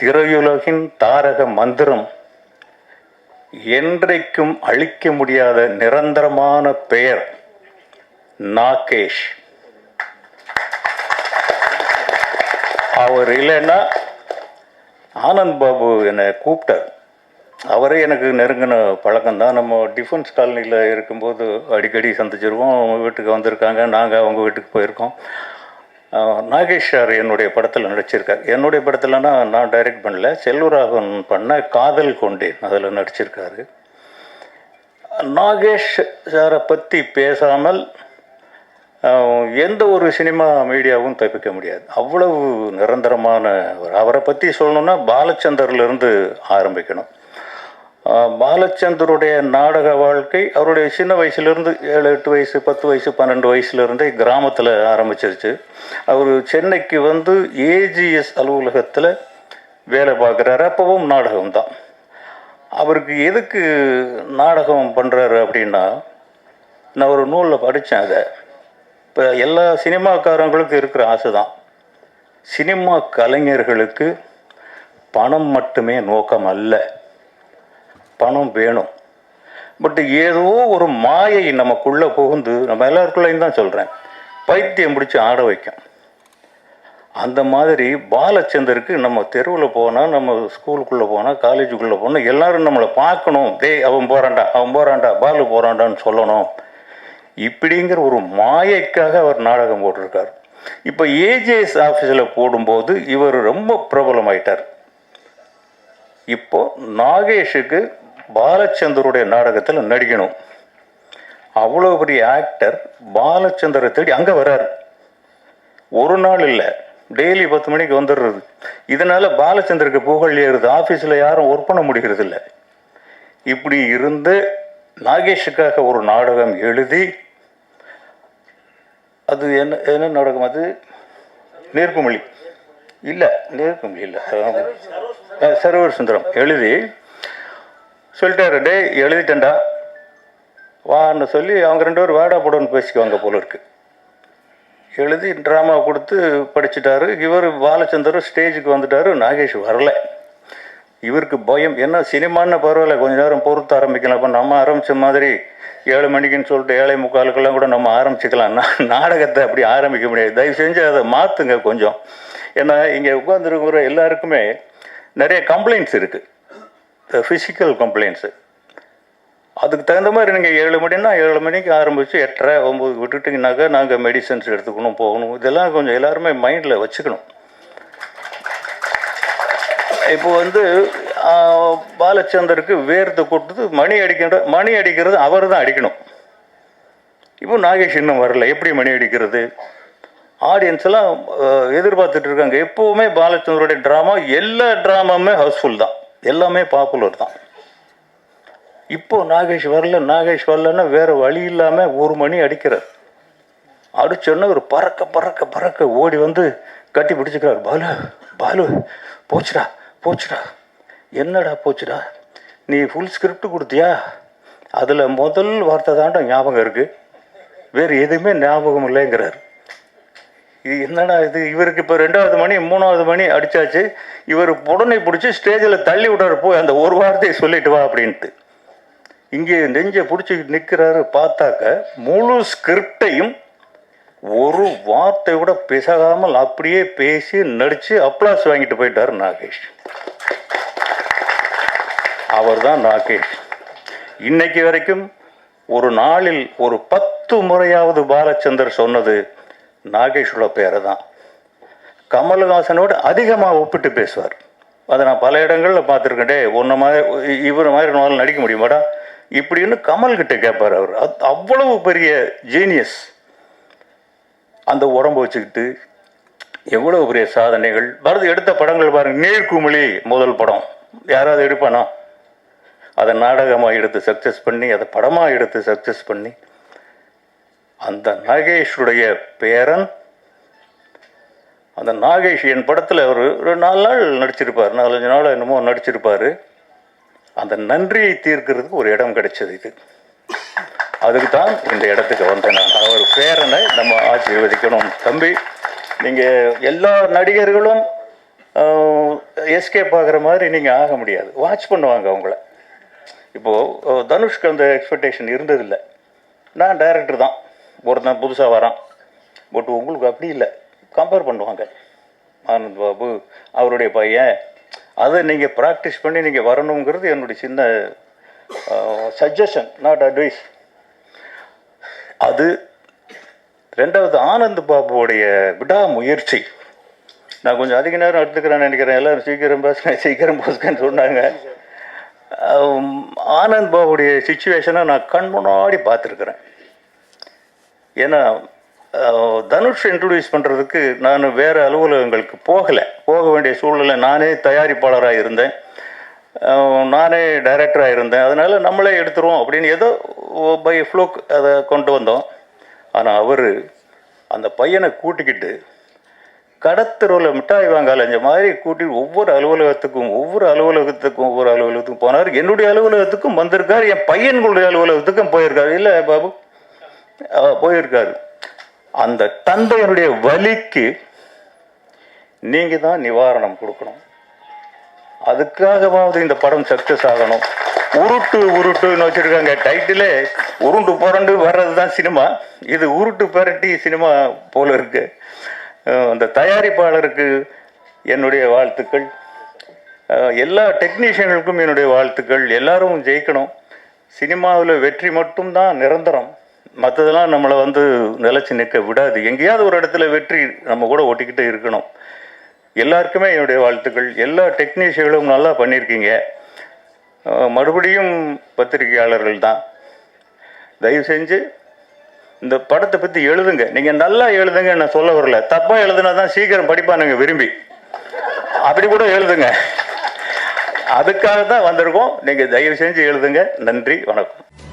திரையுலகின் தாரக மந்திரம், என்றைக்கும் அழிக்க முடியாத நிரந்தரமான பெயர் நாகேஷ். அவர் இல்லைன்னா ஆனந்த் பாபு என்னை கூப்பிட்டார். அவரே எனக்கு நெருங்கின பழக்கம்தான். நம்ம டிஃபென்ஸ் காலனியில் இருக்கும்போது அடிக்கடி சந்திச்சிருவோம். அவங்க வீட்டுக்கு வந்திருக்காங்க, நாங்கள் அவங்க வீட்டுக்கு போயிருக்கோம். நாகேஷ் சார் என்னுடைய படத்தில் நடிச்சிருக்கார். என்னுடைய படத்தில்னா நான் டைரக்ட் பண்ணல, செல்வராகவன் பண்ண காதல் கொண்டேன் அதில் நடிச்சிருக்காரு. நாகேஷ் சாரை பற்றி பேசாமல் எந்த ஒரு சினிமா மீடியாவும் தப்பிக்க முடியாது. அவ்வளவு நிரந்தரமான அவரை பற்றி சொல்லணுன்னா பாலச்சந்தர்லேருந்து ஆரம்பிக்கணும். பாலச்சந்தருடைய நாடக வாழ்க்கை அவருடைய சின்ன வயசுலேருந்து 7-8 வயசு 10 வயசு 12 வயசுலேருந்தே கிராமத்தில் ஆரம்பிச்சிருச்சு. அவர் சென்னைக்கு வந்து ஏஜிஎஸ் அலுவலகத்தில் வேலை பார்க்குறாரு. அப்பவும் நாடகம் தான். அவருக்கு எதுக்கு நாடகம் பண்ணுறாரு அப்படின்னா, நான் ஒரு நூலில் படித்தேன். அதை இப்போ எல்லா சினிமாக்காரங்களுக்கும் இருக்கிற ஆசை தான். சினிமா கலைஞர்களுக்கு பணம் மட்டுமே நோக்கம் அல்ல, பணம் வேணும். பட் ஏதோ ஒரு மாயை நமக்குள்ளே புகுந்து, நம்ம எல்லாருக்குள்ளேயும் தான் சொல்கிறேன், பைத்தியம் பிடிச்சி ஆட வைக்கும். அந்த மாதிரி பாலச்சந்தருக்கு நம்ம தெருவில் போனால், நம்ம ஸ்கூலுக்குள்ளே போனால், காலேஜுக்குள்ளே போனால் எல்லோரும் நம்மளை பார்க்கணும். அவன் போகிறான்டா பாலு போகிறான்டான்னு சொல்லணும். இப்படிங்கிற ஒரு மாயைக்காக அவர் நாடகம் போட்டிருக்கார். இப்போ ஏஜிஎஸ் ஆஃபீஸில் போடும்போது இவர் ரொம்ப பிரபலமாயிட்டார். இப்போ நாகேஷுக்கு பாலச்சந்தருடைய நாடகத்தில் நடிக்கணும். அவ்வளோ பெரிய ஆக்டர் பாலச்சந்தரை தேடி அங்கே வர்றார். ஒரு நாள் இல்லை, டெய்லி 10 மணிக்கு வந்துடுறது. இதனால் பாலச்சந்தருக்கு புகழ் ஏறுது. ஆஃபீஸில் யாரும் ஒர்க் பண்ண முடிகிறது இல்லை. இப்படி இருந்து நாகேஷுக்காக ஒரு நாடகம் எழுதி, அது என்ன நாடகம், அது நேர்குமிழி இல்லை, சர்வர் சுந்தரம் எழுதி சொல்லிட்டாரு, எழுதிட்டேன்டா வான்னு சொல்லி அவங்க 2 பேரும் வேடா போடன்னு பேசிக்குவாங்க போல இருக்கு. எழுதி ட்ராமா கொடுத்து படிச்சுட்டாரு. இவர் பாலச்சந்தர் ஸ்டேஜுக்கு வந்துட்டார். நாகேஷ் வரலை. இவருக்கு பயம். என்ன சினிமான்னு பரவாயில்ல, கொஞ்ச நேரம் பொறுத்து ஆரம்பிக்கலாம். இப்போ நம்ம ஆரம்பித்த மாதிரி 7 மணிக்குன்னு சொல்லிட்டு 7:45 கூட நம்ம ஆரம்பிச்சுக்கலாம். நாடகத்தை அப்படி ஆரம்பிக்க முடியாது. தயவு செஞ்சு அதை மாற்றுங்க கொஞ்சம். ஏன்னா இங்கே உட்காந்துருக்கிற எல்லாருக்குமே நிறைய கம்ப்ளைண்ட்ஸ் இருக்குது, ஃபிசிக்கல் கம்ப்ளைண்ட்ஸு. அதுக்கு தகுந்த மாதிரி நீங்கள் 7 மணின்னா 7 மணிக்கு ஆரம்பித்து 8:30 9 விட்டுட்டிங்கனாக்கா நாங்கள் மெடிசன்ஸ் எடுத்துக்கணும், போகணும். இதெல்லாம் கொஞ்சம் எல்லாருமே மைண்டில் வச்சுக்கணும். இப்போ வந்து பாலச்சந்தருக்கு வேர்த்து கொட்டுது, மணி அடிக்கிறது அவர் தான் அடிக்கணும். இப்போ நாகேஷ் இன்னும் வரல. எப்படி மணி அடிக்கிறது? ஆடியன்ஸ் எல்லாம் எதிர்பார்த்துட்டு இருக்காங்க. எப்போவுமே பாலச்சந்தருடைய ட்ராமா, எல்லா ட்ராமாவுமே ஹவுஸ்ஃபுல் தான், எல்லாமே பாப்புலர் தான். இப்போ நாகேஷ் வரலன்னா வேறு வழி இல்லாமல் 1 மணி அடிக்கிறார். அடிச்சோன்னா ஒரு பறக்க ஓடி வந்து கட்டி பிடிச்சிக்கிறார். பாலு போச்சுடா. என்னடா போச்சுடா? நீ ஃபுல் ஸ்கிரிப்ட் கொடுத்தியா? அதில் முதல் வார்த்தை தாண்டா ஞாபகம் இருக்குது, வேறு எதுவுமே ஞாபகம் இல்லைங்கிறார். இது என்னடா இது? இவருக்கு இப்போ 2வது மணி 3வது மணி அடித்தாச்சு. இவர் உடனே பிடிச்சி ஸ்டேஜில் தள்ளி விட்டார், போய் அந்த ஒரு வார்த்தையை சொல்லிட்டு வா அப்படின்ட்டு. இங்கே நெஞ்சை பிடிச்சி நிற்கிறாரு. பார்த்தாக்க முழு ஸ்கிரிப்டையும் ஒரு வார்த்தை கூட பிசகாமல் அப்படியே பேசி நடித்து அப்ளாஸ் வாங்கிட்டு போயிட்டார் நாகேஷ். அவர் தான் நாகேஷ். இன்னைக்கு வரைக்கும் ஒரு நாளில் ஒரு 10 முறையாவது பாலச்சந்தர் சொன்னது நாகேஷோட பேரை தான். கமல்ஹாசனோடு அதிகமாக ஒப்பிட்டு பேசுவார். அதை நான் பல இடங்களில் பார்த்துருக்கேன். ஒன்றை மாதிரி இவர் மாதிரி நாள் நடிக்க முடியுமாடா இப்படின்னு கமல்கிட்ட கேட்பார். அவர் அவ்வளவு பெரிய ஜீனியஸ். அந்த உடம்பு வச்சுக்கிட்டு எவ்வளவு பெரிய சாதனைகள். எடுத்த படங்கள் பாருங்கள். நேர்குமிழி முதல் படம் யாராவது எடுப்பானா? அதை நாடகமாக எடுத்து சக்ஸஸ் பண்ணி, அதை படமாக எடுத்து சக்ஸஸ் பண்ணி, அந்த நாகேஷுடைய பேரன், அந்த நாகேஷ் என் படத்தில் ஒரு 4 நாள் நடிச்சிருப்பார், 4-5 நாள் என்னமோ நடிச்சிருப்பார். அந்த நன்றியை தீர்க்கிறதுக்கு ஒரு இடம் கிடைச்சது. இது அதுக்கு தான் இந்த இடத்துக்கு வந்தேன் நான். அவர் பேரனை நம்ம ஆசீர்வதிக்கணும். தம்பி, நீங்கள் எல்லா நடிகர்களும் எஸ்கேப் ஆகிற மாதிரி நீங்கள் ஆக முடியாது. வாட்ச் பண்ணுவாங்க அவங்கள. இப்போது தனுஷ்க்கு அந்த எக்ஸ்பெக்டேஷன் இருந்ததில்லை. நான் டைரக்டர் தான், ஒருத்தன் புதுசாக வரான். பட் உங்களுக்கு அப்படி இல்லை. கம்பேர் பண்ணுவாங்க. ஆனந்த் பாபு அவருடைய பையன், அதை நீங்கள் ப்ராக்டிஸ் பண்ணி நீங்கள் வரணுங்கிறது என்னுடைய சின்ன சஜஷன், நாட் அட்வைஸ். அது ரெண்டாவது ஆனந்த் பாபுவோடைய விடாமுயற்சி. நான் கொஞ்சம் அதிக நேரம் எடுத்துக்கிறேன்னு நினைக்கிறேன். எல்லோரும் சீக்கிரம் போஸ்கன்னு சொன்னாங்க. ஆனந்த் பாபுடைய சுச்சுவேஷனை நான் கண் முன்னாடி பார்த்துருக்குறேன். ஏன்னா தனுஷ் இன்ட்ரடியூஸ் பண்ணுறதுக்கு நான் வேறு அலுவலகங்களுக்கு போக வேண்டிய சூழ்நிலை. நானே தயாரிப்பாளராக இருந்தேன், நானே டைரக்டராக இருந்தேன். அதனால் நம்மளே எடுத்துருவோம் அப்படின்னு ஏதோ பை ஃப்ளோக் அதை கொண்டு வந்தோம். ஆனால் அவர் அந்த பையனை கூட்டிக்கிட்டு கடத்தெருவில் மிட்டாய் வாங்கலைஞ்ச மாதிரி கூட்டி ஒவ்வொரு அலுவலகத்துக்கும் போனார். என்னுடைய அலுவலகத்துக்கும் வந்திருக்கார், என் பையன்களுடைய அலுவலகத்துக்கும் போயிருக்காரு. இல்லை பாபு, போயிருக்காரு. அந்த தந்தையனுடைய வலிக்கு நீங்கள் தான் நிவாரணம் கொடுக்கணும். அதுக்காகவாவது இந்த படம் சக்ஸஸ் ஆகணும். உருட்டுன்னு வச்சுருக்காங்க டைட்டிலே. உருண்டு புரண்டு வர்றது தான் சினிமா. இது உருட்டு பரட்டி சினிமா போல இருக்கு. அந்த தயாரிப்பாளருக்கு என்னுடைய வாழ்த்துக்கள், எல்லா டெக்னீஷியன்களுக்கும் என்னுடைய வாழ்த்துக்கள். எல்லாரும் ஜெயிக்கணும். சினிமாவில் வெற்றி மட்டும்தான் நிரந்தரம், மற்றதெல்லாம் நம்மளை நிலச்சி நிற்க விடாது. எங்கேயாவது ஒரு இடத்துல வெற்றி நம்ம கூட ஒட்டிக்கிட்டு இருக்கணும். எல்லாருக்குமே என்னுடைய வாழ்த்துக்கள். எல்லா டெக்னீஷியர்களும் நல்லா பண்ணியிருக்கீங்க. மறுபடியும் பத்திரிகையாளர்கள் தான், தயவு செஞ்சு இந்த படத்தை பற்றி எழுதுங்க. நீங்கள் நல்லா எழுதுங்க, நான் சொல்ல வரல. தப்பாக எழுதுனா தான் சீக்கிரம் படிப்பானுங்க விரும்பி. அப்படி கூட எழுதுங்க. அதுக்காக தான் வந்திருக்கோம். நீங்கள் தயவு செஞ்சு எழுதுங்க. நன்றி, வணக்கம்.